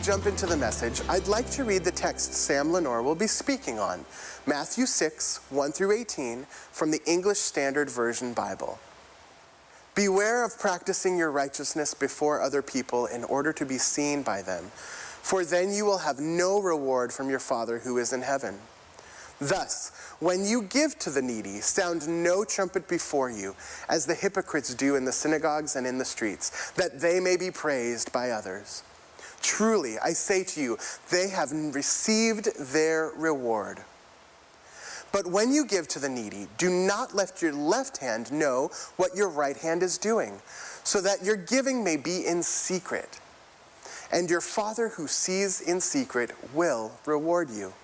jump into the message, I'd like to read the text Sam Lenoir will be speaking on, Matthew 6, 1 through 18, from the English Standard Version Bible. Beware of practicing your righteousness before other people in order to be seen by them, for then you will have no reward from your Father who is in heaven. Thus, when you give to the needy, sound no trumpet before you, as the hypocrites do in the synagogues and in the streets, that they may be praised by others. Truly, I say to you, they have received their reward. But when you give to the needy, do not let your left hand know what your right hand is doing, so that your giving may be in secret. And your Father who sees in secret will reward you.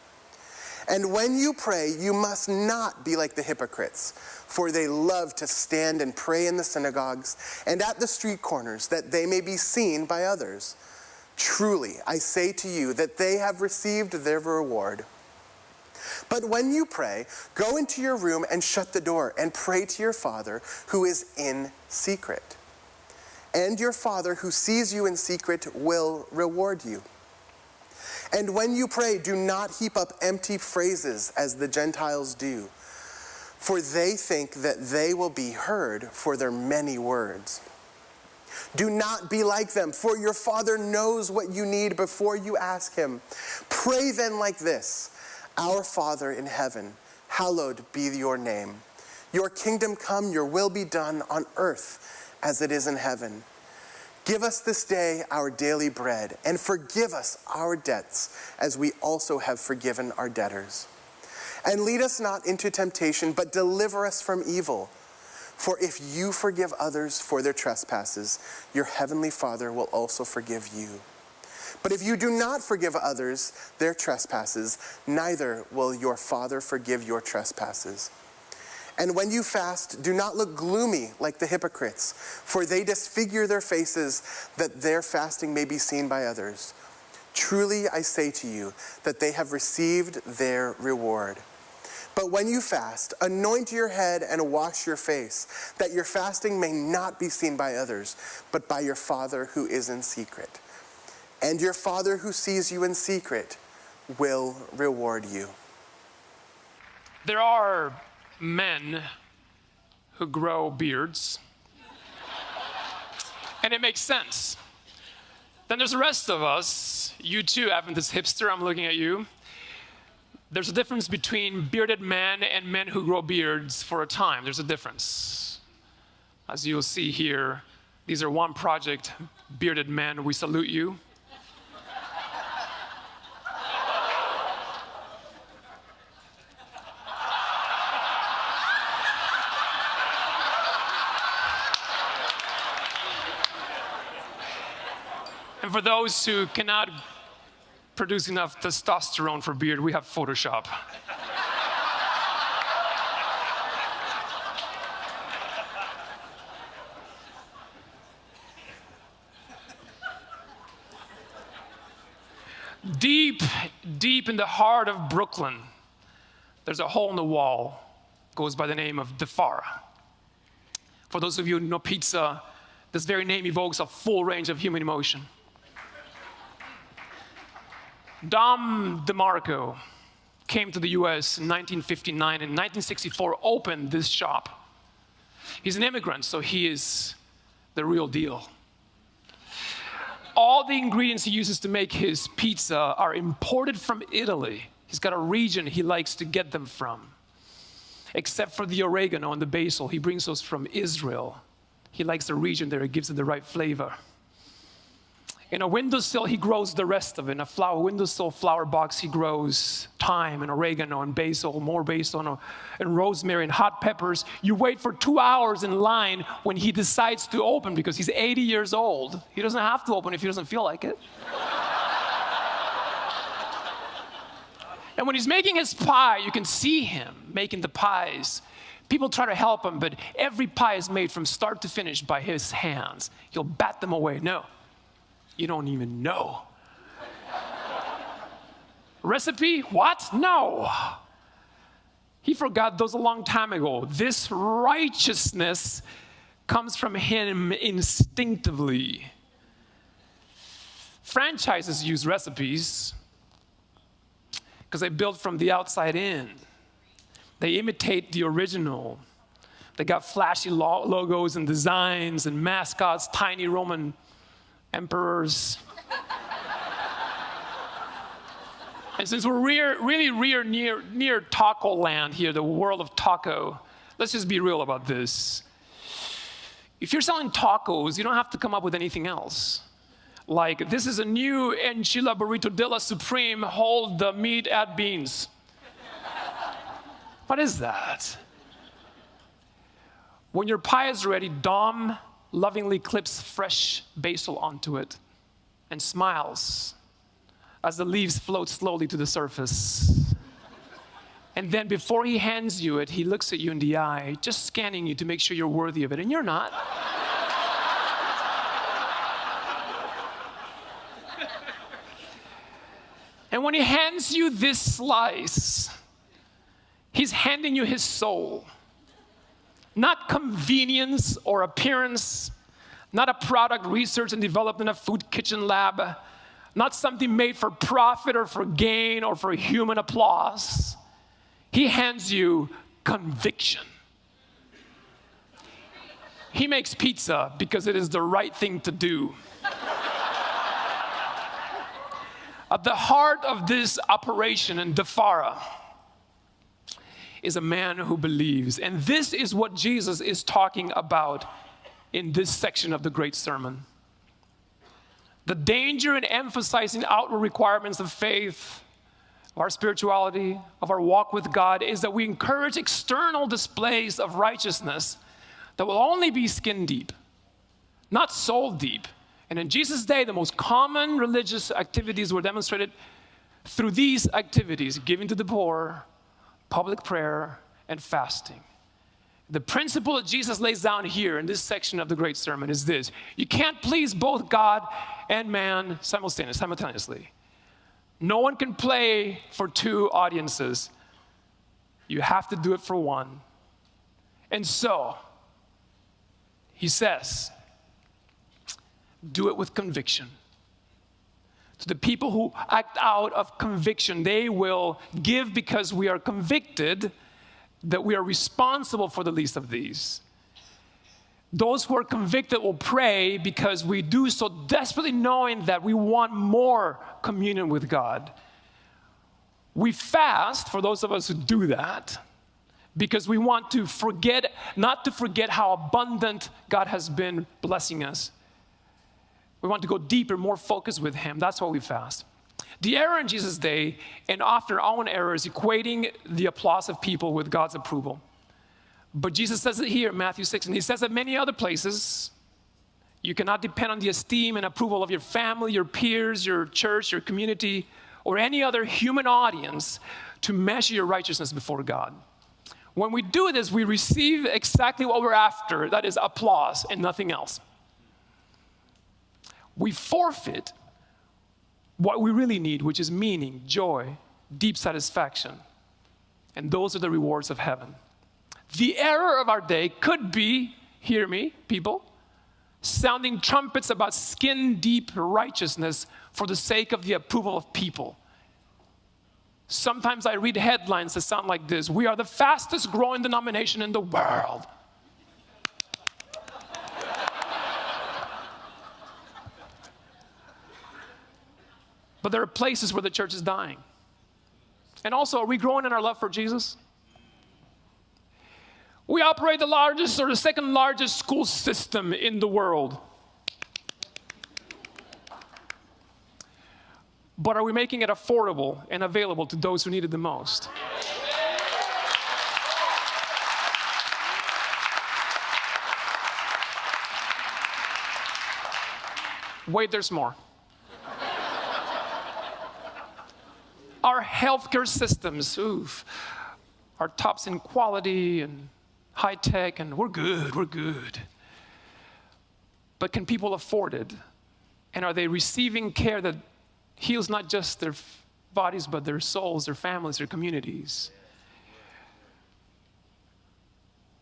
And when you pray, you must not be like the hypocrites, for they love to stand and pray in the synagogues and at the street corners, that they may be seen by others. Truly, I say to you that they have received their reward. But when you pray, go into your room and shut the door and pray to your Father who is in secret. And your Father who sees you in secret will reward you. And when you pray, do not heap up empty phrases as the Gentiles do, for they think that they will be heard for their many words. Do not be like them, for your Father knows what you need before you ask him. Pray then like this: Our Father in heaven, hallowed be your name. Your kingdom come, your will be done on earth as it is in heaven. Give us this day our daily bread, and forgive us our debts, as we also have forgiven our debtors. And lead us not into temptation, but deliver us from evil. For if you forgive others for their trespasses, your heavenly Father will also forgive you. But if you do not forgive others their trespasses, neither will your Father forgive your trespasses. And when you fast, do not look gloomy like the hypocrites, for they disfigure their faces that their fasting may be seen by others. Truly, I say to you that they have received their reward. But when you fast, anoint your head and wash your face, that your fasting may not be seen by others, but by your Father who is in secret. And your Father who sees you in secret will reward you. There are men who grow beards, and it makes sense. Then there's the rest of us, you too, Adventist hipster, I'm looking at you. There's a difference between bearded men and men who grow beards for a time. There's a difference. As you'll see here, these are One Project bearded men. We salute you. And for those who cannot produce enough testosterone for beard, we have Photoshop. Deep in the heart of Brooklyn, there's a hole in the wall, goes by the name of DeFara. For those of you who know pizza, this very name evokes a full range of human emotion. Dom DeMarco came to the US in 1959 and in 1964 opened this shop. He's an immigrant, so he is the real deal. All the ingredients he uses to make his pizza are imported from Italy. He's got a region he likes to get them from. Except for the oregano and the basil, he brings those from Israel. He likes the region there, it gives it the right flavor. In a windowsill, he grows the rest of it. In a windowsill flower box, he grows thyme and oregano and basil, more basil and rosemary and hot peppers. You wait for 2 hours in line when he decides to open because he's 80 years old. He doesn't have to open if he doesn't feel like it. And when he's making his pie, you can see him making the pies. People try to help him, but every pie is made from start to finish by his hands. He'll bat them away. No. You don't even know. Recipe? What? No. He forgot those a long time ago. This righteousness comes from him instinctively. Franchises use recipes because they build from the outside in. They imitate the original. They got flashy logos and designs and mascots, tiny Roman emperors. And since we're really near taco land here, the world of taco, let's just be real about this. If you're selling tacos, you don't have to come up with anything else. Like, this is a new enchilada burrito de la Supreme, hold the meat at beans. What is that? When your pie is ready, Dom lovingly clips fresh basil onto it and smiles as the leaves float slowly to the surface. And then before he hands you it, he looks at you in the eye, just scanning you to make sure you're worthy of it, and you're not. And when he hands you this slice, he's handing you his soul. Not convenience or appearance, not a product researched and developed in a food kitchen lab, not something made for profit or for gain or for human applause. He hands you conviction. He makes pizza because it is the right thing to do. At the heart of this operation in Dafara is a man who believes. And this is what Jesus is talking about in this section of the Great Sermon. The danger in emphasizing outward requirements of faith, of our spirituality, of our walk with God, is that we encourage external displays of righteousness that will only be skin deep, not soul deep. And in Jesus' day, the most common religious activities were demonstrated through these activities: giving to the poor, public prayer, and fasting. The principle that Jesus lays down here in this section of the Great Sermon is this: you can't please both God and man simultaneously. No one can play for two audiences. You have to do it for one. And so, he says, do it with conviction. To the people who act out of conviction, they will give because we are convicted that we are responsible for the least of these. Those who are convicted will pray because we do so desperately knowing that we want more communion with God. We fast, for those of us who do that, because we want to not to forget how abundant God has been blessing us. We want to go deeper, more focused with Him. That's why we fast. The error in Jesus' day, and often our own error, is equating the applause of people with God's approval. But Jesus says it here in Matthew 6, and He says it many other places. You cannot depend on the esteem and approval of your family, your peers, your church, your community, or any other human audience to measure your righteousness before God. When we do this, we receive exactly what we're after, that is applause and nothing else. We forfeit what we really need, which is meaning, joy, deep satisfaction. And those are the rewards of heaven. The error of our day could be, hear me, people, sounding trumpets about skin-deep righteousness for the sake of the approval of people. Sometimes I read headlines that sound like this: we are the fastest growing denomination in the world. But there are places where the church is dying. And also, are we growing in our love for Jesus? We operate the largest or the second largest school system in the world. But are we making it affordable and available to those who need it the most? Wait, there's more. Our healthcare systems, are tops in quality and high tech, and we're good. But can people afford it? And are they receiving care that heals not just their bodies, but their souls, their families, their communities?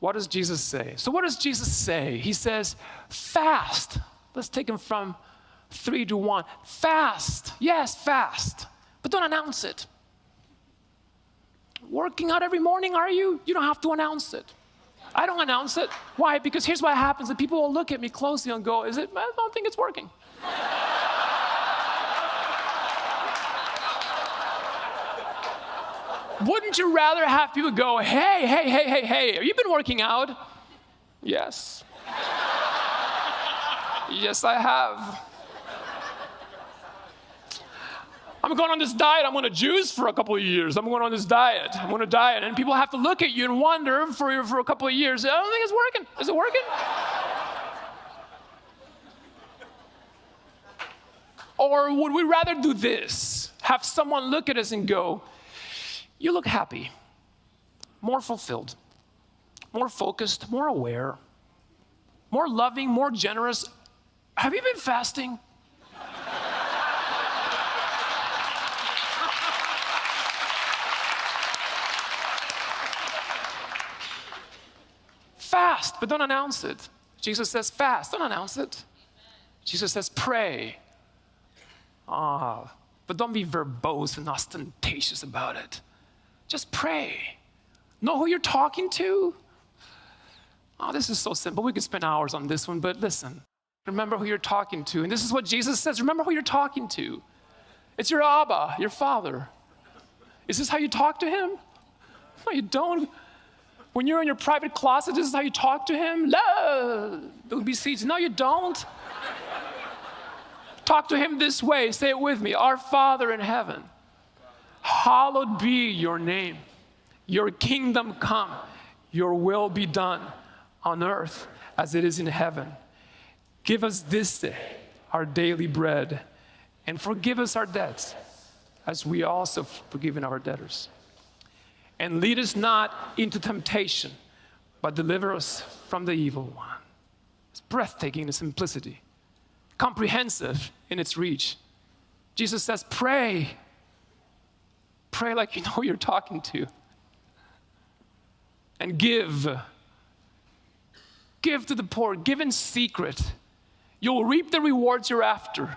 What does Jesus say? So what does Jesus say? He says, fast. Let's take him from 3 to 1. Fast. Yes, fast. But don't announce it. Working out every morning, are you? You don't have to announce it. I don't announce it. Why? Because here's what happens. The people will look at me closely and go, I don't think it's working. Wouldn't you rather have people go, hey, have you been working out? Yes. Yes, I have. I'm going on this diet. I'm going to juice for a couple of years. I'm going on this diet. I'm going to diet. And people have to look at you and wonder for a couple of years, I don't think it's working. Is it working? Or would we rather do this? Have someone look at us and go, you look happy, more fulfilled, more focused, more aware, more loving, more generous. Have you been fasting? Fast, but don't announce it. Jesus says fast, don't announce it. Jesus says pray. But don't be verbose and ostentatious about it. Just pray. Know who you're talking to. This is so simple. We could spend hours on this one, but listen. Remember who you're talking to. And this is what Jesus says. Remember who you're talking to. It's your Abba, your Father. Is this how you talk to him? No, you don't. When you're in your private closet, this is how you talk to him? Love. There will be seats. No, you don't. Talk to him this way. Say it with me. Our Father in heaven, hallowed be your name. Your kingdom come. Your will be done on earth as it is in heaven. Give us this day our daily bread, and forgive us our debts as we also forgiven our debtors. And lead us not into temptation, but deliver us from the evil one. It's breathtaking in its simplicity, comprehensive in its reach. Jesus says, pray. Pray like you know who you're talking to. And give. Give to the poor. Give in secret. You'll reap the rewards you're after.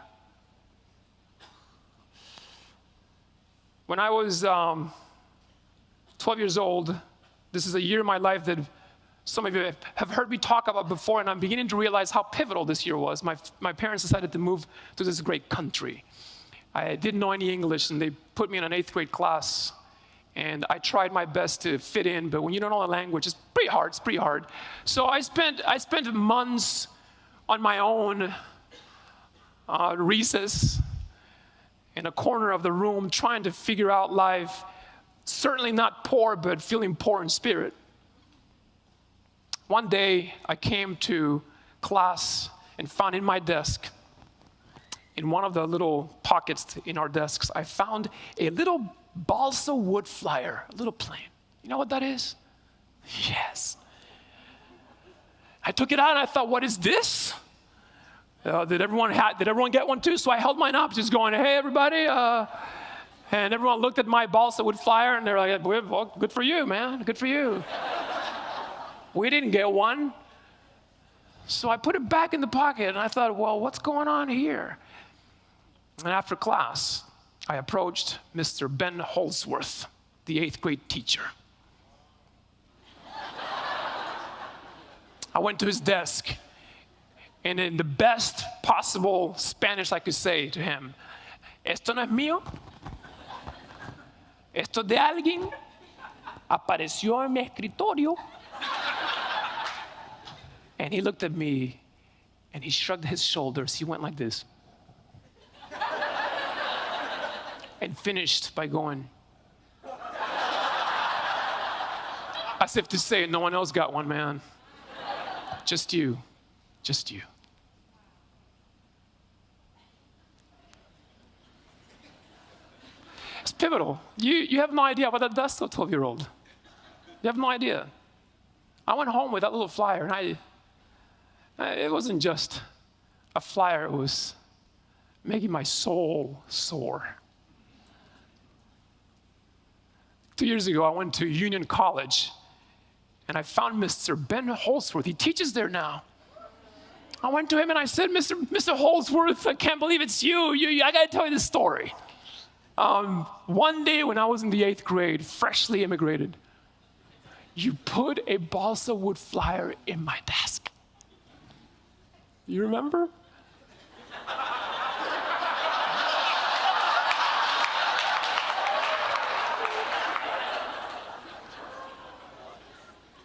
When I was 12 years old, this is a year in my life that some of you have heard me talk about before, and I'm beginning to realize how pivotal this year was. My parents decided to move to this great country. I didn't know any English, and they put me in an 8th grade class, and I tried my best to fit in, but when you don't know the language, it's pretty hard. So I spent months on my own recess in a corner of the room trying to figure out life. Certainly not poor, but feeling poor in spirit. One day, I came to class and found in my desk, in one of the little pockets in our desks, I found a little balsa wood flyer, a little plane. You know what that is? Yes. I took it out and I thought, what is this? Did everyone get one too? So I held mine up, just going, hey, everybody. And everyone looked at my balsa wood flyer, and they're like, well, good for you, man. Good for you. We didn't get one. So I put it back in the pocket, and I thought, well, what's going on here? And after class, I approached Mr. Ben Holsworth, the 8th grade teacher. I went to his desk, and in the best possible Spanish I could say to him, esto no es mío. Esto de alguien apareció en mi escritorio. And he looked at me and he shrugged his shoulders. He went like this. And finished by going, as if to say, no one else got one, man. Just you. Just you. It's pivotal. You have no idea what that does to a 12-year-old. You have no idea. I went home with that little flyer, and it wasn't just a flyer. It was making my soul soar. 2 years ago, I went to Union College, and I found Mr. Ben Holsworth. He teaches there now. I went to him and I said, Mr. Holdsworth, I can't believe it's you. I got to tell you this story. One day when I was in the 8th grade, freshly immigrated, you put a balsa wood flyer in my desk. You remember?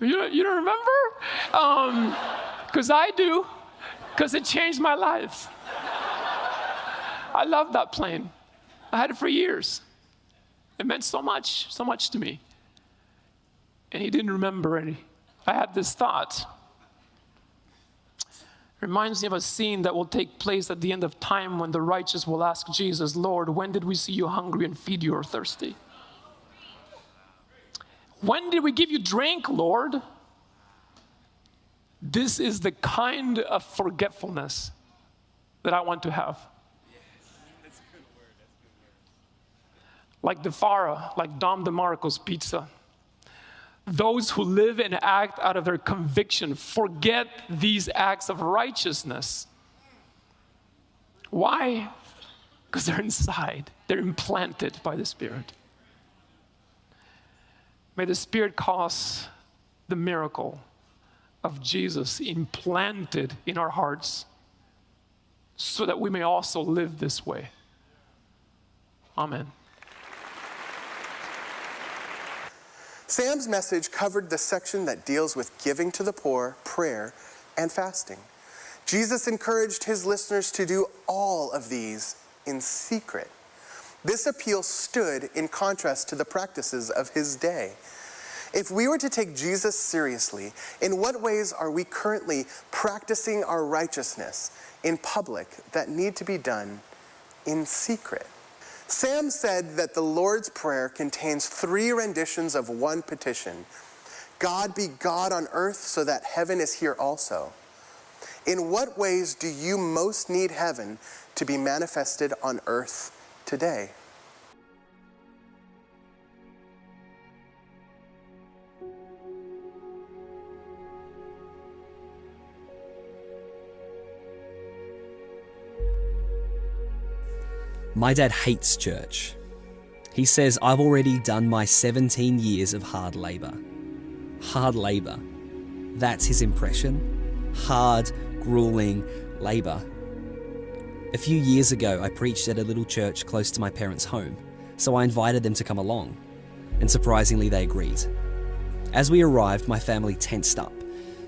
You don't remember? Because I do, because it changed my life. I love that plane. I had it for years. It meant so much to me. And he didn't remember any. I had this thought. It reminds me of a scene that will take place at the end of time when the righteous will ask Jesus, Lord, when did we see you hungry and feed you or thirsty? When did we give you drink, Lord? This is the kind of forgetfulness that I want to have. That's a good word. Like the Farah, like Dom DeMarco's pizza. Those who live and act out of their conviction forget these acts of righteousness. Why? Because they're inside. They're implanted by the Spirit. May the Spirit cause the miracle of Jesus implanted in our hearts so that we may also live this way. Amen. Sam's message covered the section that deals with giving to the poor, prayer, and fasting. Jesus encouraged his listeners to do all of these in secret. This appeal stood in contrast to the practices of his day. If we were to take Jesus seriously, in what ways are we currently practicing our righteousness in public that need to be done in secret? Sam said that the Lord's Prayer contains 3 renditions of one petition. God be God on earth so that heaven is here also. In what ways do you most need heaven to be manifested on earth today? My dad hates church. He says I've already done my 17 years of hard labour. Hard labour. That's his impression. Hard, grueling labour. A few years ago, I preached at a little church close to my parents' home, so I invited them to come along, and surprisingly they agreed. As we arrived, my family tensed up.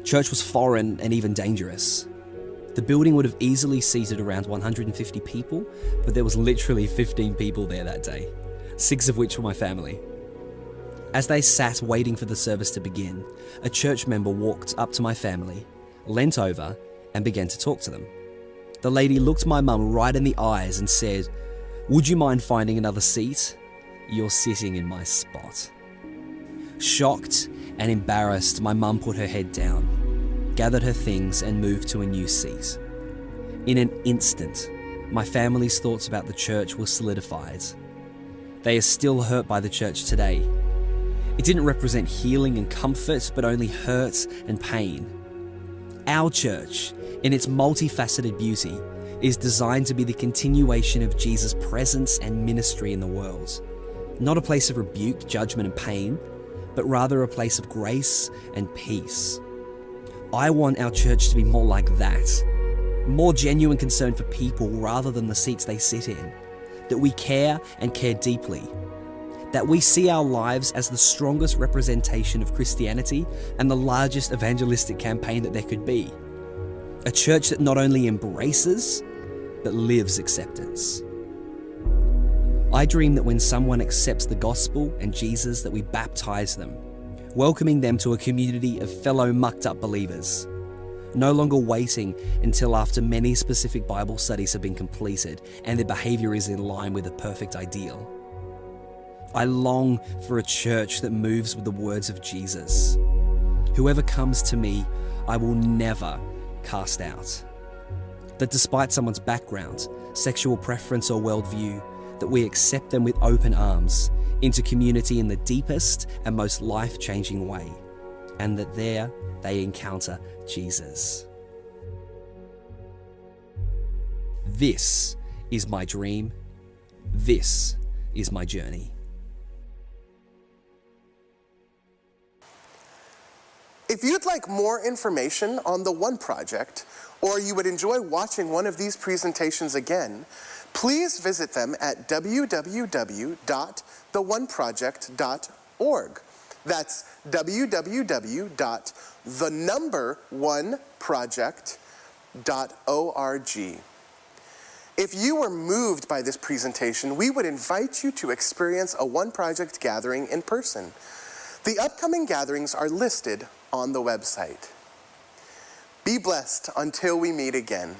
Church was foreign and even dangerous. The building would have easily seated around 150 people, but there was literally 15 people there that day, 6 of which were my family. As they sat waiting for the service to begin, a church member walked up to my family, leant over, and began to talk to them. The lady looked my mum right in the eyes and said, "Would you mind finding another seat? You're sitting in my spot." Shocked and embarrassed, my mum put her head down, gathered her things and moved to a new seat. In an instant, my family's thoughts about the church were solidified. They are still hurt by the church today. It didn't represent healing and comfort, but only hurt and pain. Our church, in its multifaceted beauty, is designed to be the continuation of Jesus' presence and ministry in the world. Not a place of rebuke, judgment and pain, but rather a place of grace and peace. I want our church to be more like that. More genuine concern for people rather than the seats they sit in. That we care and care deeply. That we see our lives as the strongest representation of Christianity and the largest evangelistic campaign that there could be. A church that not only embraces, but lives acceptance. I dream that when someone accepts the gospel and Jesus, that we baptize them, welcoming them to a community of fellow mucked up believers, no longer waiting until after many specific Bible studies have been completed and their behavior is in line with the perfect ideal. I long for a church that moves with the words of Jesus. Whoever comes to me, I will never cast out. That despite someone's background, sexual preference or worldview, that we accept them with open arms into community in the deepest and most life-changing way, and that there they encounter Jesus. This is my dream. This is my journey. If you'd like more information on the One Project, or you would enjoy watching one of these presentations again, please visit them at www.theoneproject.org. That's www.oneproject.org. If you were moved by this presentation, we would invite you to experience a One Project gathering in person. The upcoming gatherings are listed on the website. Be blessed until we meet again.